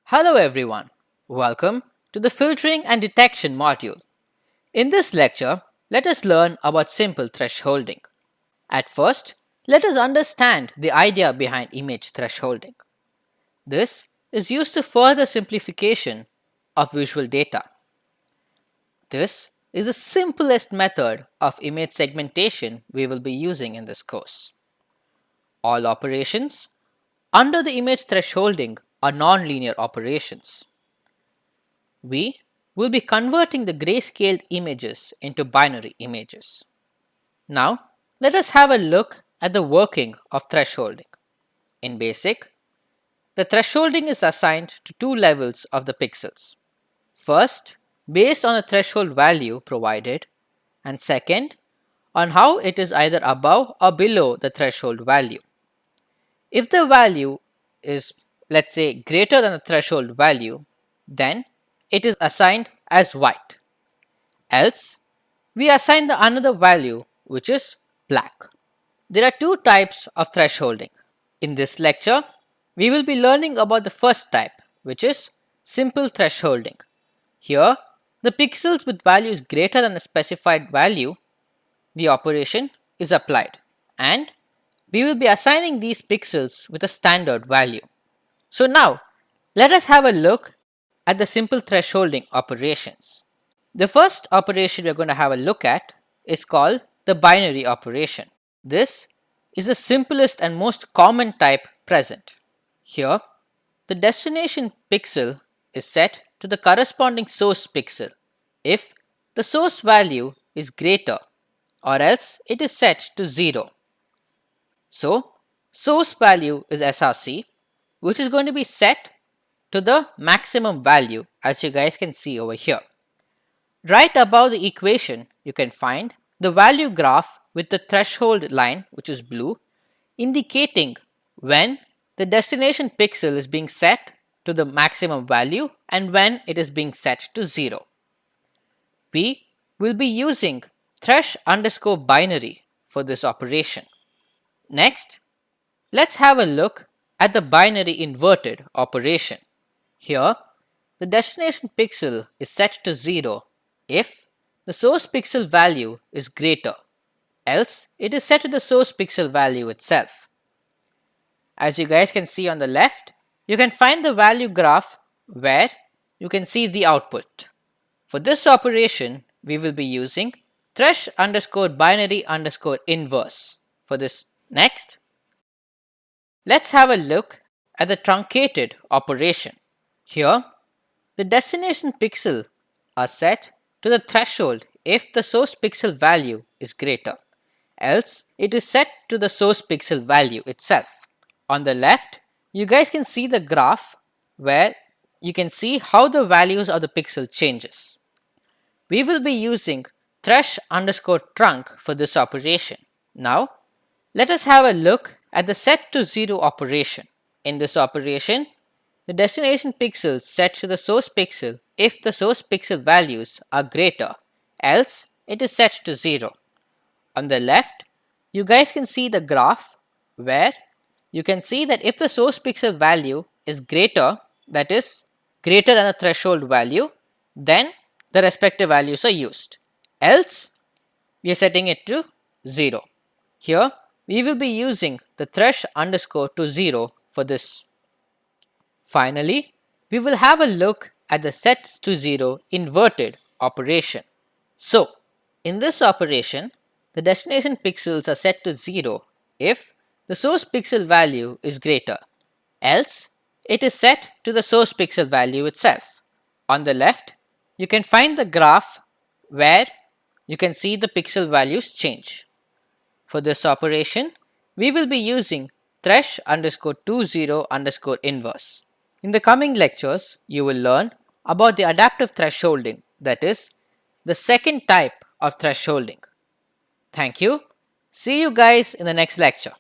Hello everyone, welcome to the filtering and detection module. In this lecture, let us learn about simple thresholding. At first, let us understand the idea behind image thresholding. This is used to further simplification of visual data. This is the simplest method of image segmentation we will be using in this course. All operations under the image thresholding are nonlinear operations. We will be converting the grayscaled images into binary images. Now, let us have a look at the working of thresholding. In BASIC, the thresholding is assigned to two levels of the pixels. First, based on the threshold value provided, and second, on how it is either above or below the threshold value. If the value is, let's say, greater than the threshold value, then it is assigned as white. Else, we assign the another value which is black. There are two types of thresholding. In this lecture, we will be learning about the first type, which is simple thresholding. Here, the pixels with values greater than the specified value, the operation is applied, and we will be assigning these pixels with a standard value. So now, let us have a look at the simple thresholding operations. The first operation we are going to have a look at is called the binary operation. This is the simplest and most common type present. Here, the destination pixel is set to the corresponding source pixel if the source value is greater, or else it is set to 0. So, source value is SRC, which is going to be set to the maximum value, as you guys can see over here. Right above the equation, you can find the value graph with the threshold line, which is blue, indicating when the destination pixel is being set to the maximum value and when it is being set to 0. We will be using thresh_binary for this operation. Next, let's have a look at the binary inverted operation. Here, the destination pixel is set to 0 if the source pixel value is greater, else it is set to the source pixel value itself. As you guys can see on the left, you can find the value graph where you can see the output. For this operation, we will be using thresh_binary_inverse for this. Next, let's have a look at the truncated operation. Here, the destination pixel are set to the threshold if the source pixel value is greater, else it is set to the source pixel value itself. On the left, you guys can see the graph where you can see how the values of the pixel changes. We will be using thresh_trunc for this operation. Now, let us have a look at the set to 0 operation. In this operation, the destination pixel is set to the source pixel if the source pixel values are greater, else it is set to 0. On the left, you guys can see the graph where you can see that if the source pixel value is greater, that is greater than the threshold value, then the respective values are used. Else, we are setting it to 0. Here, we will be using the thresh_to0 for this. Finally, we will have a look at the sets to 0 inverted operation. So, in this operation, the destination pixels are set to 0 if the source pixel value is greater, else it is set to the source pixel value itself. On the left, you can find the graph where you can see the pixel values change. For this operation, we will be using thresh_20_inverse. In the coming lectures, you will learn about the adaptive thresholding, that is, the second type of thresholding. Thank you. See you guys in the next lecture.